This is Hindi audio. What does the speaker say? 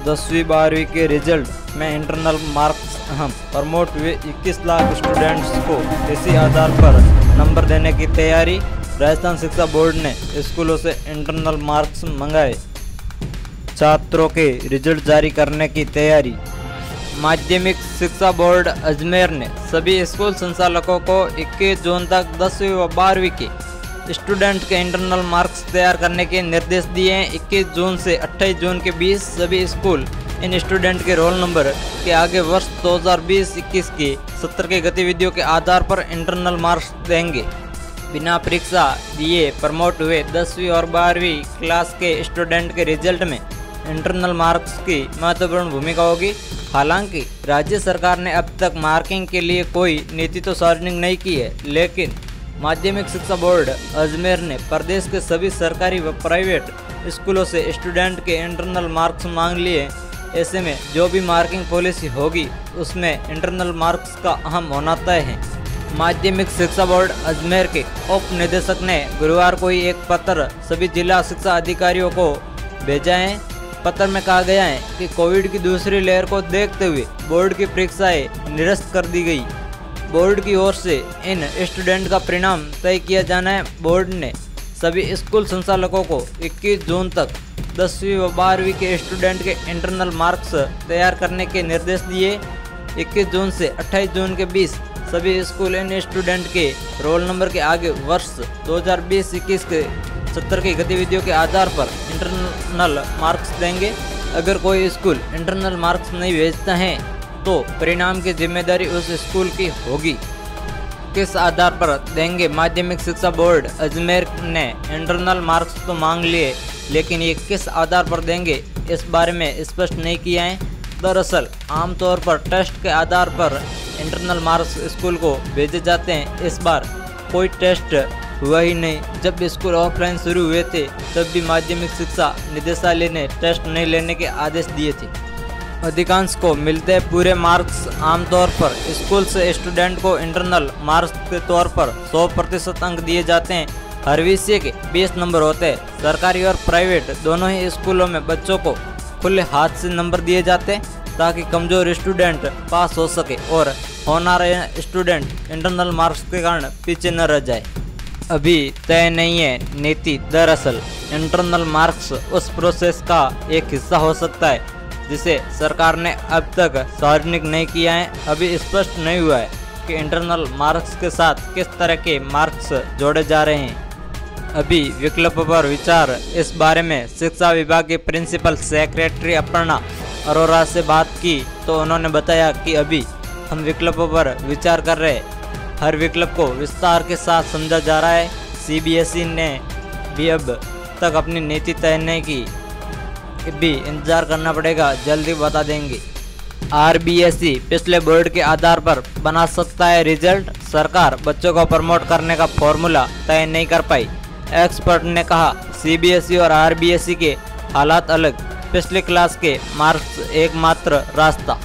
10वीं 12वीं के रिजल्ट में इंटरनल मार्क्स अहम। प्रमोट हुए 21 लाख स्टूडेंट्स को इसी आधार पर नंबर देने की तैयारी। राजस्थान शिक्षा बोर्ड ने स्कूलों से इंटरनल मार्क्स मंगाए। छात्रों के रिजल्ट जारी करने की तैयारी। माध्यमिक शिक्षा बोर्ड अजमेर ने सभी स्कूल संचालकों को 21 जून तक 10वीं व 12वीं के स्टूडेंट के इंटरनल मार्क्स तैयार करने के निर्देश दिए हैं। 21 जून से 28 जून के बीच सभी स्कूल इन स्टूडेंट के रोल नंबर के आगे वर्ष 2020-21 की सत्र की गतिविधियों के आधार पर इंटरनल मार्क्स देंगे। बिना परीक्षा दिए प्रमोट हुए 10वीं और 12वीं क्लास के स्टूडेंट के रिजल्ट में इंटरनल मार्क्स की महत्वपूर्ण भूमिका होगी। हालांकि राज्य सरकार ने अब तक मार्किंग के लिए कोई नीति तो सार्वजनिक नहीं की है, लेकिन माध्यमिक शिक्षा बोर्ड अजमेर ने प्रदेश के सभी सरकारी व प्राइवेट स्कूलों से स्टूडेंट के इंटरनल मार्क्स मांग लिए। ऐसे में जो भी मार्किंग पॉलिसी होगी उसमें इंटरनल मार्क्स का अहम होना तय है। माध्यमिक शिक्षा बोर्ड अजमेर के उप निदेशक ने गुरुवार को ही एक पत्र सभी जिला शिक्षा अधिकारियों को भेजा है। पत्र में कहा गया है कि कोविड की दूसरी लहर को देखते हुए बोर्ड की परीक्षाएं निरस्त कर दी गई। बोर्ड की ओर से इन स्टूडेंट का परिणाम तय किया जाना है। बोर्ड ने सभी स्कूल संचालकों को 21 जून तक 10वीं व 12वीं के स्टूडेंट के इंटरनल मार्क्स तैयार करने के निर्देश दिए। 21 जून से 28 जून के बीच सभी स्कूल इन स्टूडेंट के रोल नंबर के आगे वर्ष 2020-21 के सत्र की गतिविधियों के आधार पर इंटरनल मार्क्स देंगे। अगर कोई स्कूल इंटरनल मार्क्स नहीं भेजता है तो परिणाम की जिम्मेदारी उस स्कूल की होगी। किस आधार पर देंगे? माध्यमिक शिक्षा बोर्ड अजमेर ने इंटरनल मार्क्स तो मांग लिए, लेकिन ये किस आधार पर देंगे इस बारे में स्पष्ट नहीं किया है। दरअसल आमतौर पर टेस्ट के आधार पर इंटरनल मार्क्स स्कूल को भेजे जाते हैं। इस बार कोई टेस्ट हुआ ही नहीं। जब स्कूल ऑफलाइन शुरू हुए थे तब भी माध्यमिक शिक्षा निदेशालय ने टेस्ट नहीं लेने के आदेश दिए थे। अधिकांश को मिलते हैं पूरे मार्क्स। आमतौर पर स्कूल से स्टूडेंट को इंटरनल मार्क्स के तौर पर 100% अंक दिए जाते हैं। हर विषय के 20 नंबर होते हैं। सरकारी और प्राइवेट दोनों ही स्कूलों में बच्चों को खुले हाथ से नंबर दिए जाते हैं ताकि कमजोर स्टूडेंट पास हो सके और होनहार स्टूडेंट इंटरनल मार्क्स के कारण पीछे न रह जाए। अभी तय नहीं है नीति। दरअसल इंटरनल मार्क्स उस प्रोसेस का एक हिस्सा हो सकता है जिसे सरकार ने अब तक सार्वजनिक नहीं किया है। अभी स्पष्ट नहीं हुआ है कि इंटरनल मार्क्स के साथ किस तरह के मार्क्स जोड़े जा रहे हैं। अभी विकल्प पर विचार। इस बारे में शिक्षा विभाग के प्रिंसिपल सेक्रेटरी अपर्णा अरोरा से बात की तो उन्होंने बताया कि अभी हम विकल्पों पर विचार कर रहे हैं। हर विकल्प को विस्तार के साथ समझा जा रहा है। CBSE ने भी अब तक अपनी नीति तय नहीं की। भी इंतजार करना पड़ेगा, जल्दी बता देंगे। RBSE पिछले बोर्ड के आधार पर बना सकता है रिजल्ट। सरकार बच्चों को प्रमोट करने का फॉर्मूला तय नहीं कर पाई। एक्सपर्ट ने कहा CBSE और RBSE के हालात अलग। पिछले क्लास के मार्क्स एकमात्र रास्ता।